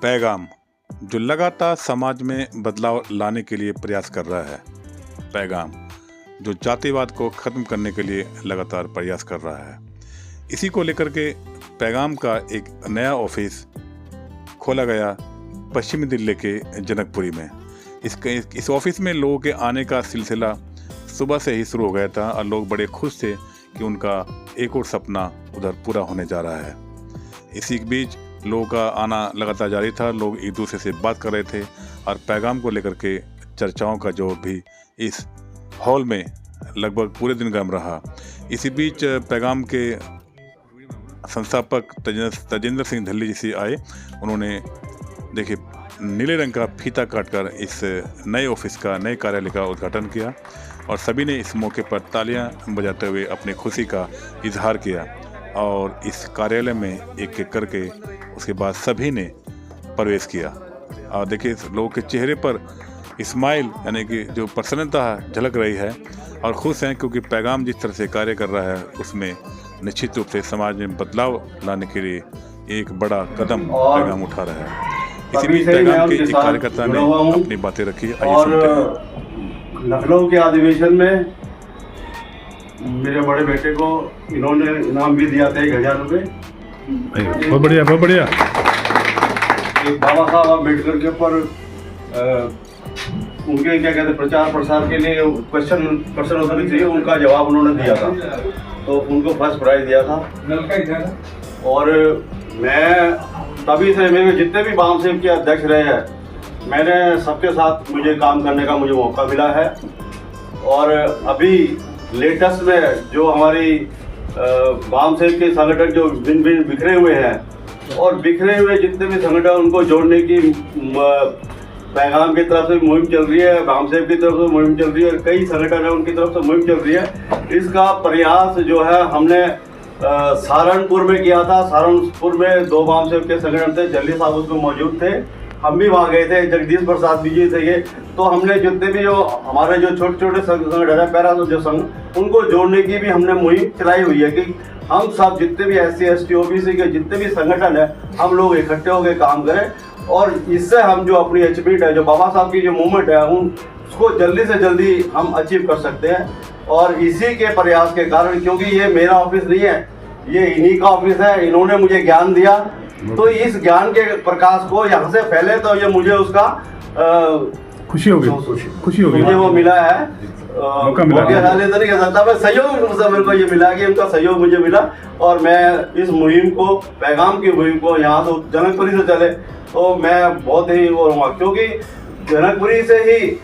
पैगाम जो लगातार समाज में बदलाव लाने के लिए प्रयास कर रहा है। पैगाम जो जातिवाद को ख़त्म करने के लिए लगातार प्रयास कर रहा है। इसी को लेकर के पैगाम का एक नया ऑफिस खोला गया पश्चिमी दिल्ली के जनकपुरी में। इस ऑफिस में लोगों के आने का सिलसिला सुबह से ही शुरू हो गया था और लोग बड़े खुश थे कि उनका एक और सपना उधर पूरा होने जा रहा है। इसी के बीच लोगों का आना लगातार जारी था। लोग एक दूसरे से बात कर रहे थे और पैगाम को लेकर के चर्चाओं का जोर भी इस हॉल में लगभग पूरे दिन गर्म रहा। इसी बीच पैगाम के संस्थापक तजेंद्र सिंह ढिल्ली जी से आए। उन्होंने देखिए नीले रंग का फीता काटकर इस नए ऑफिस का, नए कार्यालय का उद्घाटन किया और सभी ने इस मौके पर तालियां बजाते हुए अपनी खुशी का इजहार किया। और इस कार्यालय में एक एक करके उसके बाद सभी ने प्रवेश किया और देखिए लोगों के चेहरे पर स्माइल यानी कि जो प्रसन्नता झलक रही है और खुश हैं, क्योंकि पैगाम जिस तरह से कार्य कर रहा है उसमें निश्चित रूप से समाज में बदलाव लाने के लिए एक बड़ा कदम पैगाम उठा रहा है। इसी बीच पैगाम के एक कार्यकर्ता ने अपनी बातें रखी। और लखनऊ के अधिवेशन में मेरे बड़े बेटे को इन्होंने इनाम भी दिया था 1000 रुपये। बहुत बढ़िया, बहुत बढ़िया। बाबा साहब अम्बेडकर के ऊपर उनके क्या कहते प्रचार प्रसार के लिए क्वेश्चन उत्तर चाहिए, उनका जवाब उन्होंने दिया था तो उनको फर्स्ट प्राइज दिया था। और मैं तभी से मेरे जितने भी बाम सेव के अध्यक्ष रहे हैं, मैंने सबके साथ मुझे काम करने का मुझे मौका मिला है। और अभी लेटेस्ट में जो हमारी बाम सेव के संगठन जो भिन्न भिन्न बिखरे हुए हैं और बिखरे हुए जितने भी संगठन उनको जोड़ने की पैगाम की तरफ से मुहिम चल रही है, बाम सेव की तरफ से मुहिम चल रही है, कई संगठन है उनकी तरफ से मुहिम चल रही है। इसका प्रयास जो है हमने सहारनपुर में किया था। सहारनपुर में 2 बाम सेव के संगठन थे, जल्दी साहब उसमें मौजूद थे, हम भी वहाँ गए थे, जगदीश प्रसाद जी थे ये। तो हमने जितने भी जो हमारे जो छोटे छोटे संगठन है, पैरा जो संघ, उनको जोड़ने की भी हमने मुहिम चलाई हुई है कि हम सब जितने भी SC ST OBC के जितने भी संगठन है हम लोग इकट्ठे होकर काम करें और इससे हम जो अपनी अचीवमेंट है, जो बाबा साहब की जो मूवमेंट है, उसको जल्दी से जल्दी हम अचीव कर सकते हैं। और इसी के प्रयास के कारण, क्योंकि ये मेरा ऑफिस नहीं है, ये इन्हीं का ऑफिस है, इन्होंने मुझे ज्ञान दिया, तो इस ज्ञान के प्रकाश को यहाँ से फैले तो ये मुझे उसका खुशी होगी मुझे वो मिला है, मौका मिला तो नहीं कह सकता मैं, सहयोग मेरे को ये मिला कि उनका सहयोग मुझे मिला। और मैं इस मुहिम को, पैगाम की मुहिम को यहाँ तो जनकपुरी से चले तो मैं बहुत ही वो रहूँगा, क्योंकि जनकपुरी से ही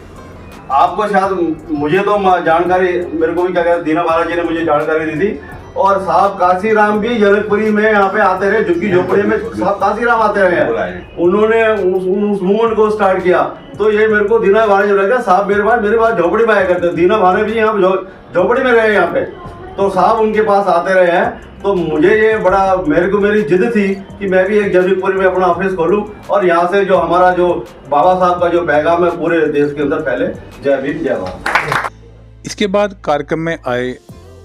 आपको शायद, मुझे तो जानकारी, मेरे को भी क्या कहते दीना महाराज जी ने मुझे जानकारी दी थी। और साहब काशीराम भी जनकपुरी में यहाँ पे आते रहे, झुग्गी झोपड़ी में साहब काशीराम आते रहे, उन्होंने उस मूवमेंट को स्टार्ट किया। तो ये मेरे को दीना महाराज लगा, साहब मेरे पास झोपड़ी में आया करते, दीना महाराज भी यहाँ झोपड़ी में रहे यहाँ पे, तो साहब उनके पास आते रहे हैं। तो मुझे ये बड़ा, मेरी जिद थी कि मैं भी एक जनकपुरी में अपना ऑफिस खोलूं और यहाँ से जो हमारा जो बाबा साहब का जो पैगाम है पूरे देश के अंदर फैले। जय भीम, जय भारत। इसके बाद कार्यक्रम में आए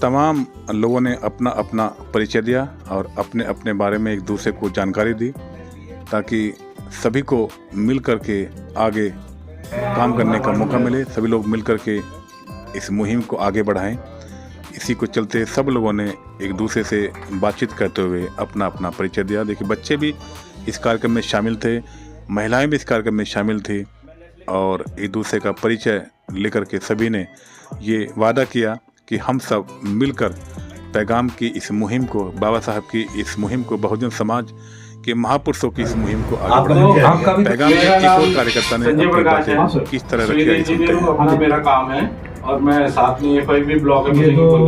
तमाम लोगों ने अपना अपना परिचय दिया और अपने अपने बारे में एक दूसरे को जानकारी दी, ताकि सभी को मिल कर के आगे काम करने का मौका मिले, सभी लोग मिल कर के इस मुहिम को आगे बढ़ाएं। इसी को चलते सब लोगों ने एक दूसरे से बातचीत करते हुए अपना अपना परिचय दिया। देखिए बच्चे भी इस कार्यक्रम में शामिल थे, महिलाएं भी इस कार्यक्रम में शामिल थी और एक दूसरे का परिचय लेकर के सभी ने ये वादा किया कि हम सब मिलकर पैगाम की इस मुहिम को, बाबा साहब की इस मुहिम को, बहुजन समाज के महापुरुषों की इस मुहिम को आगे बढ़ाएंगे। पैगाम के एक और कार्यकर्ता ने अपनी बातें किस तरह रखी है। मेरा काम है और मैं साथ में FIB ब्लॉक के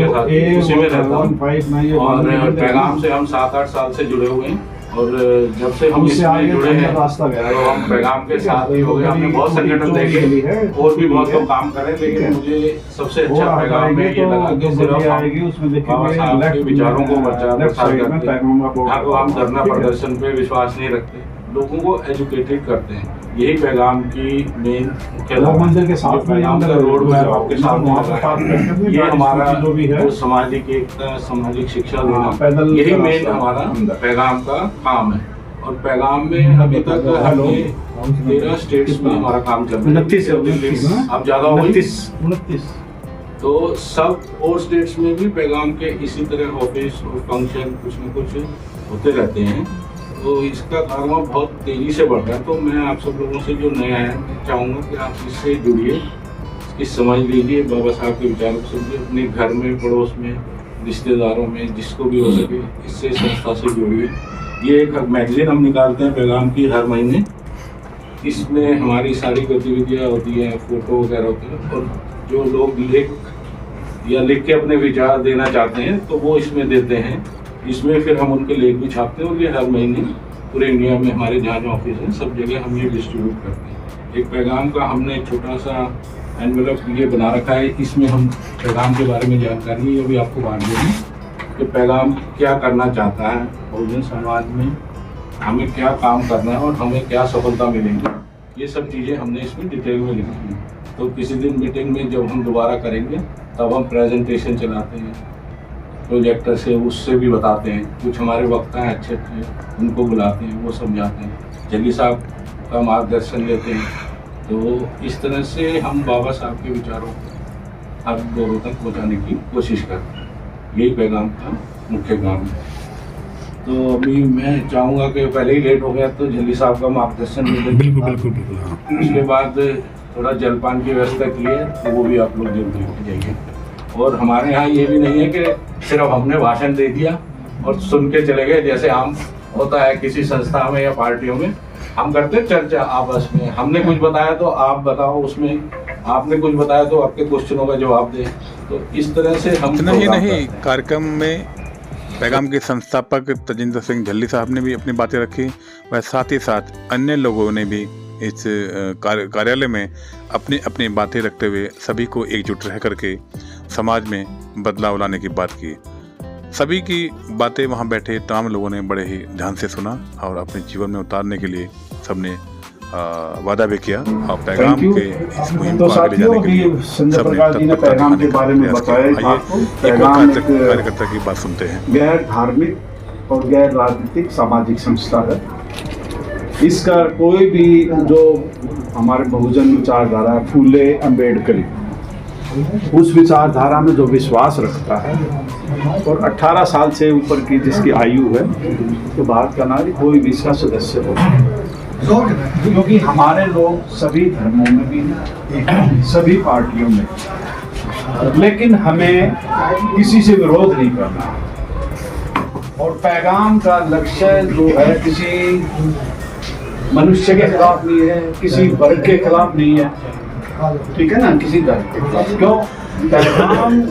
साथ उसी में रहता हूँ और पैगाम से हम 7-8 साल से जुड़े हुए हैं। और जब से हम इसमें जुड़े हैं तो हम पैगाम के साथ ही हो गए। हमने बहुत संगठन देखे और भी बहुत लोग काम करे, लेकिन मुझे सबसे अच्छा पैगाम में ये लगा कि सिर्फ बाबा साहब के विचारों को प्रचार करते हैं, हम धरना प्रदर्शन पे विश्वास नहीं रखते, लोगों को एजुकेटेड करते हैं। यही पैगाम की मेन मंदिर के साथ में रोड आपके सामने ये हमारा जो सामाजिक शिक्षा देना, यही मेन हमारा पैगाम का काम है। और पैगाम में अभी तक हमने 13 स्टेट्स में हमारा काम चल रहा है। 29 अब ज़्यादा हो गई। 29 तो सब और स्टेट्स में भी पैगाम के इसी तरह ऑफिस और फंक्शन कुछ न कुछ होते रहते हैं। तो इसका कारवा बहुत तेज़ी से बढ़ रहा है। तो मैं आप सब लोगों से जो नया है चाहूँगा कि आप इससे जुड़िए, इसकी समझ लीजिए, बाबा साहब के विचारों को समझिए, अपने घर में, पड़ोस में, रिश्तेदारों में, जिसको भी हो सके इससे संस्था से जुड़िए। ये एक मैगजीन हम निकालते हैं पैगाम की हर महीने। इसमें हमारी सारी गतिविधियाँ होती हैं, फ़ोटो वगैरह होती है, और जो लोग लिख के अपने विचार देना चाहते हैं तो वो इसमें देते हैं। इसमें फिर हम उनके लेख भी छापते हैं और ये हर महीने पूरे इंडिया में हमारे जहाँ जहाँ ऑफिस हैं सब जगह हम ये डिस्ट्रीब्यूट करते हैं। एक पैगाम का हमने छोटा सा एनवेलप ये बना रखा है, इसमें हम पैगाम के बारे में जानकारी ये भी आपको बांट देंगे कि पैगाम क्या करना चाहता है, बहुजन समाज में हमें क्या काम करना है और हमें क्या सफलता मिलेगी। ये सब चीज़ें हमने इसमें डिटेल में लिखी हैं। तो किसी दिन मीटिंग में जब हम दोबारा करेंगे तब हम प्रेजेंटेशन चलाते हैं प्रोजेक्टर से, उससे भी बताते हैं। कुछ हमारे वक्ता हैं अच्छे उनको बुलाते हैं, वो समझाते हैं, जल्दी साहब का मार्गदर्शन लेते हैं। तो इस तरह से हम बाबा साहब के विचारों को हर लोगों तक पहुँचाने की कोशिश करते हैं। यही पैगाम का मुख्य काम है। तो अभी मैं चाहूँगा कि पहले ही लेट हो गया तो जल्दी साहब का मार्गदर्शन बिल्कुल। उसके बाद थोड़ा जलपान की व्यवस्था की है तो वो भी आप लोग जल्दी लेके जाइए। और हमारे यहाँ ये भी नहीं है कि सिर्फ हमने भाषण दे दिया और सुन के चले गए, जैसे आम होता है किसी संस्था में या पार्टियों में हम करते हैं चर्चा आपस में। हमने कुछ बताया तो आप बताओ, उसमें आपने कुछ बताया तो आपके क्वेश्चनों का जवाब दें। तो इस तरह से हम नहीं कार्यक्रम में पैगाम के संस्थापक तजिंदर सिंह झल्ली साहब ने भी अपनी बातें रखी, वह साथ ही साथ अन्य लोगों ने भी इस कार्यालय में अपनी अपनी बातें रखते हुए सभी को एकजुट रह करके समाज में बदलाव लाने की बात की। सभी की बातें वहां बैठे तमाम लोगों ने बड़े ही ध्यान से सुना और अपने जीवन में उतारने के लिए सबने वादा भी किया और पैगाम के इस मुहिम को आगे ले जाने के लिए सबने पैगाम के बारे में बताया। पैगाम कार्यकर्ता की बात सुनते हैं। गैर धार्मिक और गैर राजनीतिक सामाजिक संस्था है। इसका कोई भी जो हमारे बहुजन विचारधारा है, फूले अम्बेडकरी, उस विचारधारा में जो विश्वास रखता है और 18 साल से ऊपर की जिसकी आयु है तो भारत का नागरिक कोई भी इसका सदस्य हो, क्योंकि हमारे लोग सभी धर्मों में भी हैं, सभी पार्टियों में, लेकिन हमें किसी से विरोध नहीं करना। और पैगाम का लक्ष्य जो है किसी मनुष्य के खिलाफ नहीं है, किसी वर्ग के खिलाफ नहीं है, ठीक है ना, किसी धर्म के खिलाफ। क्यों? पैगाम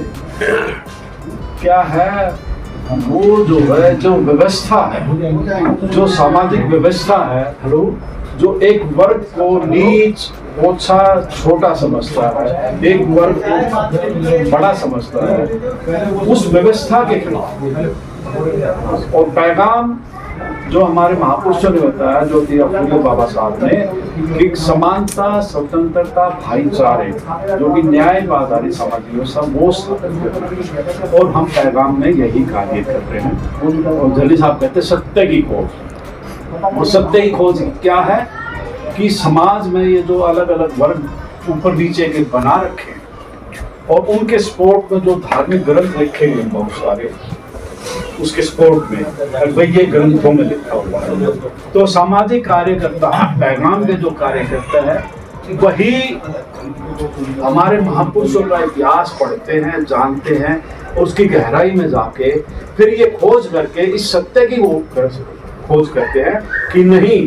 क्या है? वो जो है, जो व्यवस्था है, जो सामाजिक व्यवस्था है, जो एक वर्ग को नीच, ओछा, छोटा समझता है, एक वर्ग को बड़ा समझता है, उस व्यवस्था के खिलाफ। और पैगाम जो हमारे महापुरुषों ने बताया, जो कि फूले बाबा साहब ने, कि समानता, स्वतंत्रता, भाईचारे, जो कि न्याय पर आधारित सामाजिक व्यवस्था, वो स्थापित। और हम पैगाम में यही कार्य कर रहे हैं। और झल्ली साहब कहते हैं सत्य की खोज। वो सत्य की खोज क्या है कि समाज में ये जो अलग अलग वर्ग ऊपर नीचे के बना रखे और उनके सपोर्ट में जो धार्मिक ग्रंथ लिखे गए बहुत सारे, उसके सपोर्ट में भाई ये ग्रंथों में लिखा हुआ है। तो सामाजिक कार्यकर्ता, पैगाम के जो कार्यकर्ता है, वही हमारे महापुरुषों का इतिहास पढ़ते हैं, जानते हैं, उसकी गहराई में जाके फिर ये खोज करके इस सत्य की खोज करते हैं कि नहीं,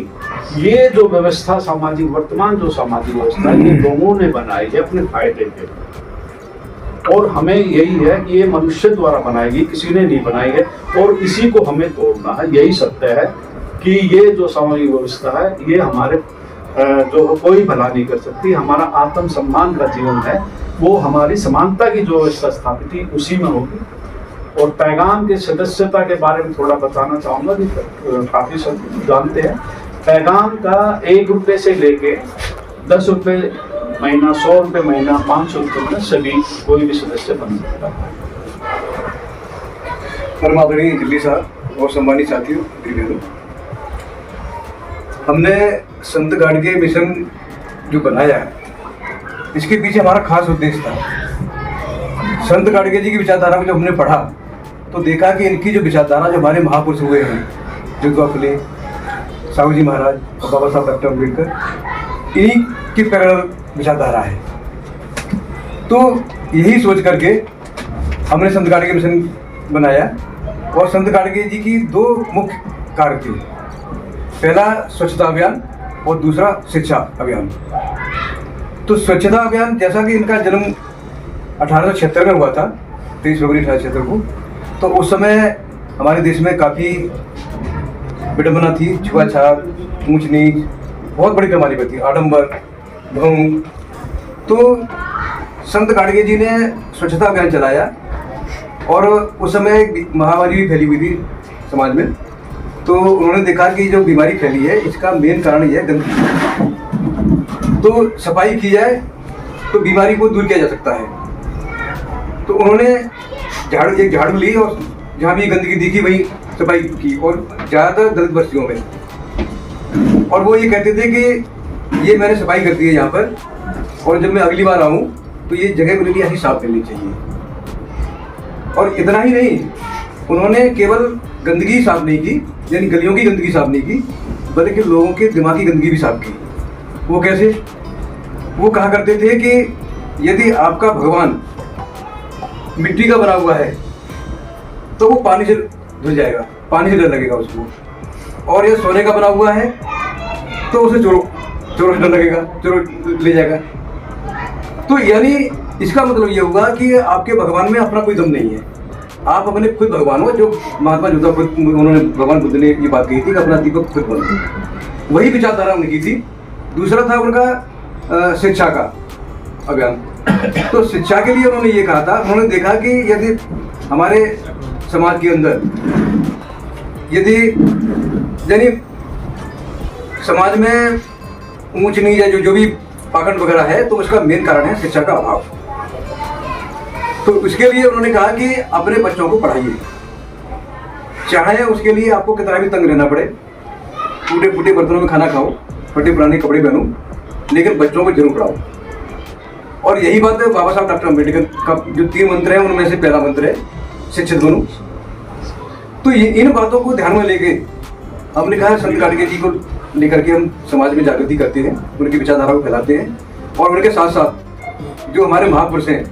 ये जो व्यवस्था सामाजिक, वर्तमान जो सामाजिक व्यवस्था है, ये लोगों ने बनाई है अपने फायदे के लिए। और हमें यही है कि ये मनुष्य द्वारा बनाई गई, किसी ने नहीं बनाई है, और इसी को हमें तोड़ना है। यही सत्य है कि ये जो सामाजिक व्यवस्था है, ये हमारे जो कोई भला नहीं कर सकती। हमारा आत्म सम्मान का जीवन है, वो हमारी समानता की जो व्यवस्था स्थापित थी उसी में होगी। और पैगाम के सदस्यता के बारे में थोड़ा बताना चाहूँगा कि काफ़ी सब जानते हैं। पैगाम का 1 रुपये से लेके 10 रुपये महीना, 100 रुपये महीना, 500 रुपये में सभी कोई भी सदस्य बन सकता है। परमादरणीय झल्ली साहब और सम्मानित साथियों, हमने संत गाडगे मिशन जो बनाया है, इसके पीछे हमारा खास उद्देश्य था। संत गाडगे जी की विचारधारा को जब हमने पढ़ा तो देखा कि इनकी जो विचारधारा, जो हमारे महापुरुष हुए हैं, ज्योतिबा फुले, साहू जी महाराज और बाबा साहब डॉक्टर अम्बेडकर, इन्हीं की पैरेलल विचारधारा है। तो यही सोच करके हमने संत गाडगे मिशन बनाया। और संत गाडगे जी की 2 मुख्य कार्य थे, पहला स्वच्छता अभियान और दूसरा शिक्षा अभियान। तो स्वच्छता अभियान, जैसा कि इनका जन्म 1876 में हुआ था, 23 फरवरी 1876 को, तो उस समय हमारे देश में काफ़ी विडंबना थी, छुआछात, ऊंच नीच बहुत बड़ी पैमाने पर थी, आडंबर, ढोंग। तो संत गाडगे जी ने स्वच्छता अभियान चलाया और उस समय एक महामारी भी फैली हुई थी समाज में। तो उन्होंने देखा कि जो बीमारी फैली है इसका मेन कारण यह है गंदगी। तो सफाई की जाए तो बीमारी को दूर किया जा सकता है। तो उन्होंने झाड़ू ली और जहाँ भी गंदगी दिखी वहीं सफाई की, और ज़्यादातर दलित बस्तियों में। और वो ये कहते थे कि ये मैंने सफाई कर दी है यहाँ पर, और जब मैं अगली बार आऊँ तो ये जगह मेरे लिए ऐसी साफ करनी चाहिए। और इतना ही नहीं, उन्होंने केवल गंदगी साफ नहीं की, यानी गलियों की गंदगी साफ नहीं की, बल्कि लोगों के दिमाग की गंदगी भी साफ की। वो कैसे? वो कहा करते थे कि यदि आपका भगवान मिट्टी का बना हुआ है तो वो पानी से धुल जाएगा, पानी से डर लगेगा उसको। और ये सोने का बना हुआ है तो उसे चोरों से डर लगेगा, चोरों ले जाएगा। तो यानी इसका मतलब ये होगा कि आपके भगवान में अपना कोई दम नहीं है, आप अपने खुद भगवान हो। जो महात्मा ज्योतिबा फुले, उन्होंने, भगवान बुद्ध ने ये बात कही थी कि अपना दीपक खुद बनो, वही विचारधारा उनकी थी। दूसरा था उनका शिक्षा का अभियान। तो शिक्षा के लिए उन्होंने ये कहा था, उन्होंने देखा कि यदि हमारे समाज के अंदर यदि यानी समाज में ऊंच नीच है, जो भी पाखंड वगैरह है, तो उसका मेन कारण है शिक्षा का अभाव। तो उसके लिए उन्होंने कहा कि अपने बच्चों को पढ़ाइए, चाहे उसके लिए आपको कितना भी तंग रहना पड़े, टूटे फूटे बर्तनों में खाना खाओ, फटे पुराने कपड़े पहनो, लेकिन बच्चों को जरूर पढ़ाओ। और यही बात है बाबा साहब डॉक्टर अम्बेडकर का जो 3 मंत्र है उनमें से पहला मंत्र है शिक्षित बनो। तो इन बातों को ध्यान में लेके हमने कहा संत गाडगे जी को लेकर के हम समाज में जागृति करते हैं, उनकी विचारधारा को फैलाते हैं, और उनके साथ साथ जो हमारे महापुरुष हैं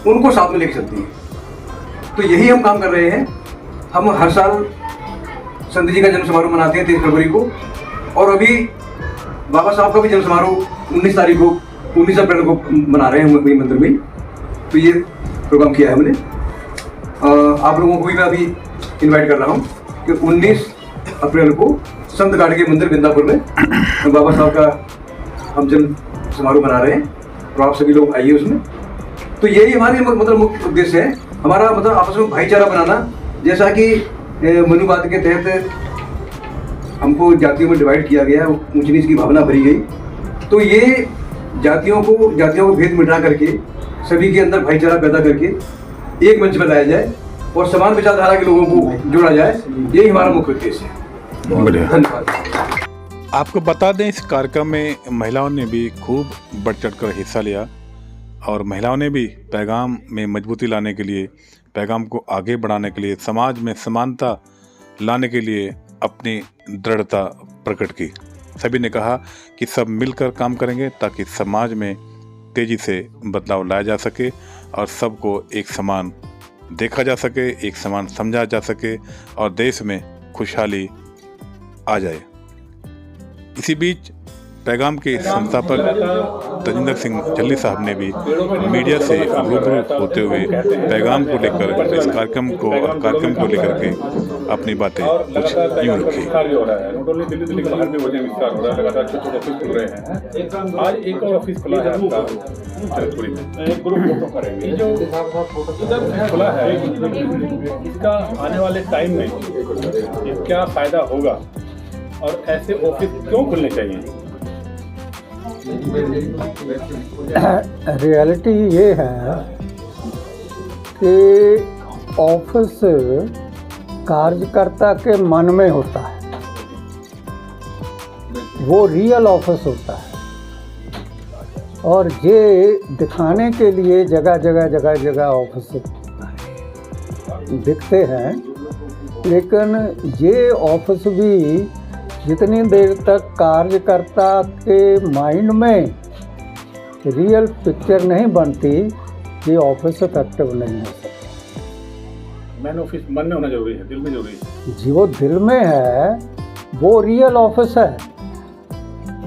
उनको साथ में लेके चलते हैं। तो यही हम काम कर रहे हैं। हम हर साल संत जी का जन्म समारोह मनाते हैं 23 फरवरी को, और अभी बाबा साहब का भी जन्म समारोह 19 तारीख को, 19 अप्रैल को मना रहे हैं वही मंदिर में। तो ये प्रोग्राम किया है हमने। आप लोगों को भी मैं अभी इनवाइट कर रहा हूँ कि 19 अप्रैल को संत गाडगे मंदिर बिंदापुर में बाबा साहब का हम जन्म समारोह मना रहे हैं, और आप सभी लोग आइए उसमें। तो यही हमारे मतलब मुख्य उद्देश्य है, हमारा मतलब आपस में भाईचारा बनाना। जैसा कि मनुवाद के तहत हमको जातियों में डिवाइड किया गया, ऊंच नीच की भावना भरी गई, तो ये जातियों को भेद मिटा करके सभी के अंदर भाईचारा पैदा करके एक मंच पर लाया जाए और समान विचारधारा के लोगों को जोड़ा जाए, यही हमारा मुख्य उद्देश्य है। बढ़िया। धन्यवाद। आपको बता दें, इस कार्यक्रम में महिलाओं ने भी खूब बढ़ चढ़ कर हिस्सा लिया, और महिलाओं ने भी पैगाम में मजबूती लाने के लिए, पैगाम को आगे बढ़ाने के लिए, समाज में समानता लाने के लिए अपनी दृढ़ता प्रकट की। सभी ने कहा कि सब मिलकर काम करेंगे ताकि समाज में तेज़ी से बदलाव लाया जा सके और सबको एक समान देखा जा सके, एक समान समझा जा सके, और देश में खुशहाली आ जाए। इसी बीच पैगाम के संस्थापक तजिंदर सिंह जल्ली साहब ने भी मीडिया से रूबरू होते हुए पैगाम को लेकर, इस कार्यक्रम को लेकर के अपनी बातें कुछ यूँ रखी। दिल्ली के बाहर भी वजन विस्तार हो रहा है, लगातार छोटे ऑफिस खुल रहे हैं। आज एक और ऑफिस खुला है आपका जगतपुरी में, एक ग्रुप फोटो करेंगे जो इधर खुला है, इसका आने वाले टाइम में क्या फायदा होगा और ऐसे ऑफिस क्यों खुलने चाहिए? रियलिटी ये है कि ऑफिस कार्यकर्ता के मन में होता है, वो रियल ऑफिस होता है। और ये दिखाने के लिए जगह जगह ऑफिस दिखते हैं, लेकिन ये ऑफिस भी जितनी देर तक कार्यकर्ता के माइंड में रियल पिक्चर नहीं बनती, ये ऑफिस इफेक्टिव नहीं हो सकता। मैन ऑफिस मन में होना जरूरी है, दिल में जरूरी है। जो दिल में है वो रियल ऑफिस है।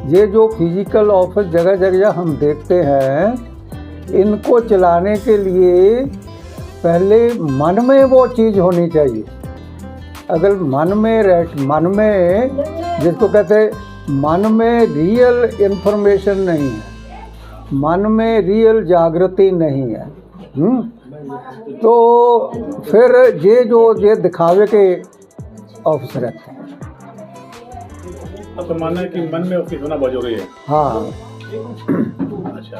ये जो फिजिकल ऑफिस जगह जगह हम देखते हैं, इनको चलाने के लिए पहले मन में वो चीज़ होनी चाहिए। अगर मन में जिसको कहते हैं मन में रियल इन्फॉर्मेशन नहीं है, मन में रियल जागृति नहीं है, तो फिर ये दिखावे के ऑफिस रहते हैं। अब तो मानना है कि मन में ऑफिस होना बहुत जरूरी है। हाँ। अच्छा,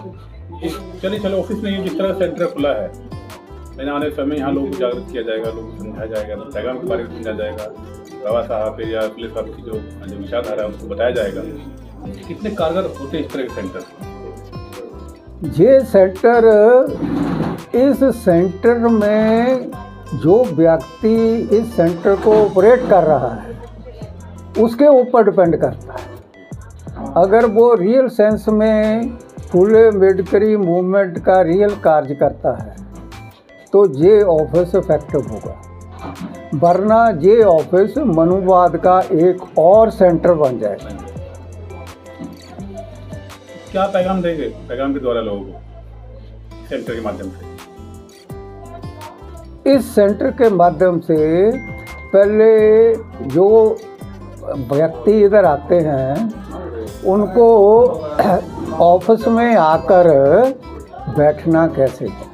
चलो ऑफिस में जिस तरह सेंटर खुला है, लेकिन आने समय यहाँ लोगों को जागृत किया जाएगा, लोगों को समझाया जाएगा, पैगाम के बारे में समझाया जाएगा, बाबा साहब या पुलिस साहब की जो विचारधारा है उसको बताया जाएगा। कितने कारगर होते हैं इस तरह के सेंटर? ये सेंटर, इस सेंटर में जो व्यक्ति इस सेंटर को ऑपरेट कर रहा है उसके ऊपर डिपेंड करता है। अगर वो रियल सेंस में फुले अम्बेडकरी मूवमेंट का रियल कार्य करता है तो ये ऑफिस इफेक्टिव होगा, वरना ये ऑफिस मनुवाद का एक और सेंटर बन जाएगा। क्या पैगाम देंगे, पैगाम के द्वारा लोगों को सेंटर के माध्यम से? इस सेंटर के माध्यम से पहले जो व्यक्ति इधर आते हैं उनको ऑफिस में आकर बैठना कैसे है,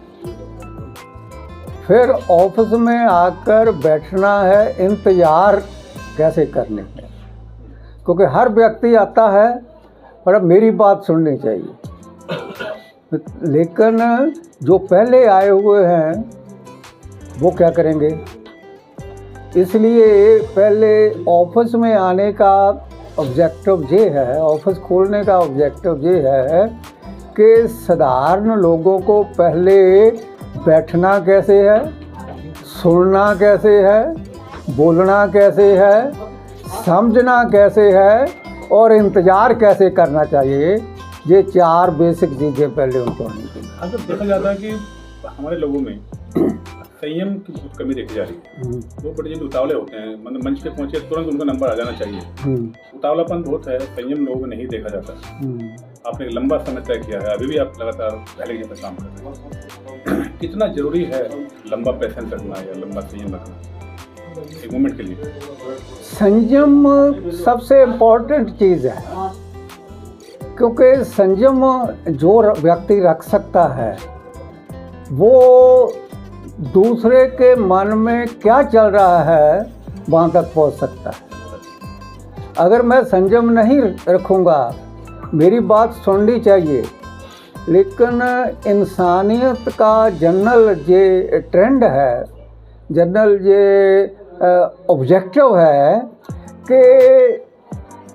फिर ऑफिस में आकर बैठना है इंतज़ार कैसे करने हैं, क्योंकि हर व्यक्ति आता है पर मेरी बात सुननी चाहिए, लेकिन जो पहले आए हुए हैं वो क्या करेंगे। इसलिए पहले ऑफिस में आने का ऑब्जेक्टिव ये है, ऑफिस खोलने का ऑब्जेक्टिव ये है कि साधारण लोगों को पहले बैठना कैसे है, सुनना कैसे है, बोलना कैसे है, समझना कैसे है और इंतज़ार कैसे करना चाहिए, ये 4 बेसिक चीज़ें पहले उनको आनी चाहिए। अगर देखा जाता है कि हमारे लोगों में संयम की बहुत कमी देखी जा रही है। वो बड़े जल्दी उतावले होते हैं, मतलब मंच पे पहुंचे तुरंत उनका नंबर आ जाना चाहिए। उतावलापन बहुत है, संयम लोगों में नहीं देखा जाता। आपने एक लंबा समय तय किया है, अभी भी आप लगातार पहले के काम कर रहे हैं। कितना जरूरी है लंबा पेशेंस रखना या लंबा संयम रखना एक मोमेंट के लिए? संयम सबसे इम्पोर्टेंट चीज़ है, क्योंकि संयम जो व्यक्ति रख सकता है वो दूसरे के मन में क्या चल रहा है वहाँ तक पहुँच सकता है। अगर मैं संयम नहीं रखूँगा, मेरी बात सुननी चाहिए, लेकिन इंसानियत का जनरल ये ट्रेंड है, जनरल ये ऑब्जेक्टिव है कि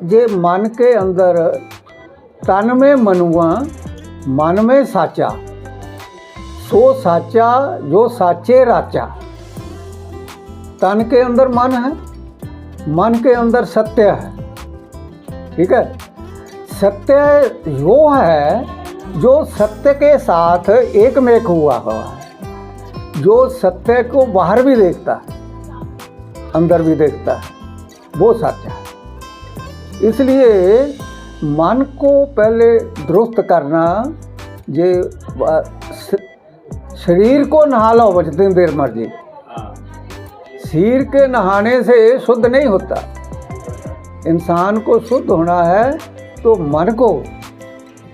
ये मन के अंदर तन में मनुआ मन में साचा, सो साचा जो साचे राचा। तन के अंदर मन है, मन के अंदर सत्य है, ठीक है। सत्य वो है जो सत्य के साथ एकमेक हुआ है, जो सत्य को बाहर भी देखता है अंदर भी देखता है, वो सत्य है। इसलिए मन को पहले दुरुस्त करना, ये शरीर को नहा लो जितनी देर मर्जी, शरीर के नहाने से शुद्ध नहीं होता। इंसान को शुद्ध होना है तो मन को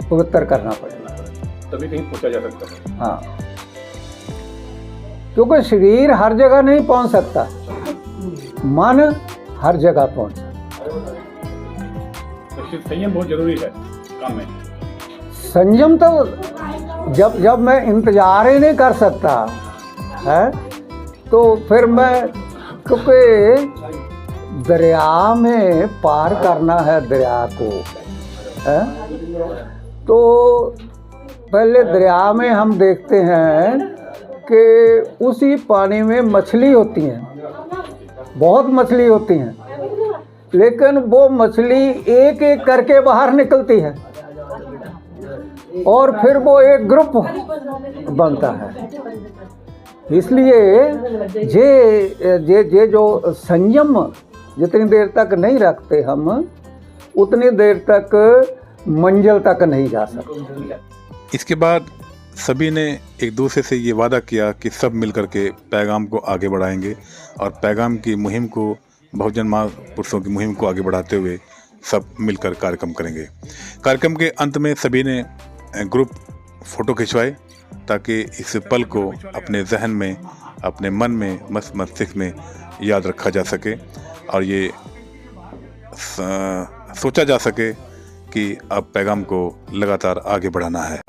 पवित्र करना पड़ेगा, तभी कहीं पहुंचा जा सकता है। हाँ, क्योंकि शरीर हर जगह नहीं पहुंच सकता, मन हर जगह पहुंच सकता। तो संयम बहुत जरूरी है काम में। संयम तो जब मैं इंतजार ही नहीं कर सकता है तो फिर मैं, क्योंकि दरिया में पार करना है दरिया को, है? तो पहले दरिया में हम देखते हैं कि उसी पानी में मछली होती हैं, बहुत मछली होती हैं, लेकिन वो मछली एक एक करके बाहर निकलती है और फिर वो एक ग्रुप बनता है। इसलिए ये जो संयम जितनी देर तक नहीं रखते हम, उतनी देर तक मंजिल तक नहीं जा सकते। इसके बाद सभी ने एक दूसरे से ये वादा किया कि सब मिलकर के पैगाम को आगे बढ़ाएंगे और पैगाम की मुहिम को, बहुजन महापुरुषों की मुहिम को आगे बढ़ाते हुए सब मिलकर कार्यक्रम करेंगे। कार्यक्रम के अंत में सभी ने ग्रुप फ़ोटो खिंचवाए ताकि इस पल को अपने जहन में, अपने मन में, मस्तिष्क में याद रखा जा सके और ये सोचा जा सके कि अब पैगाम को लगातार आगे बढ़ाना है।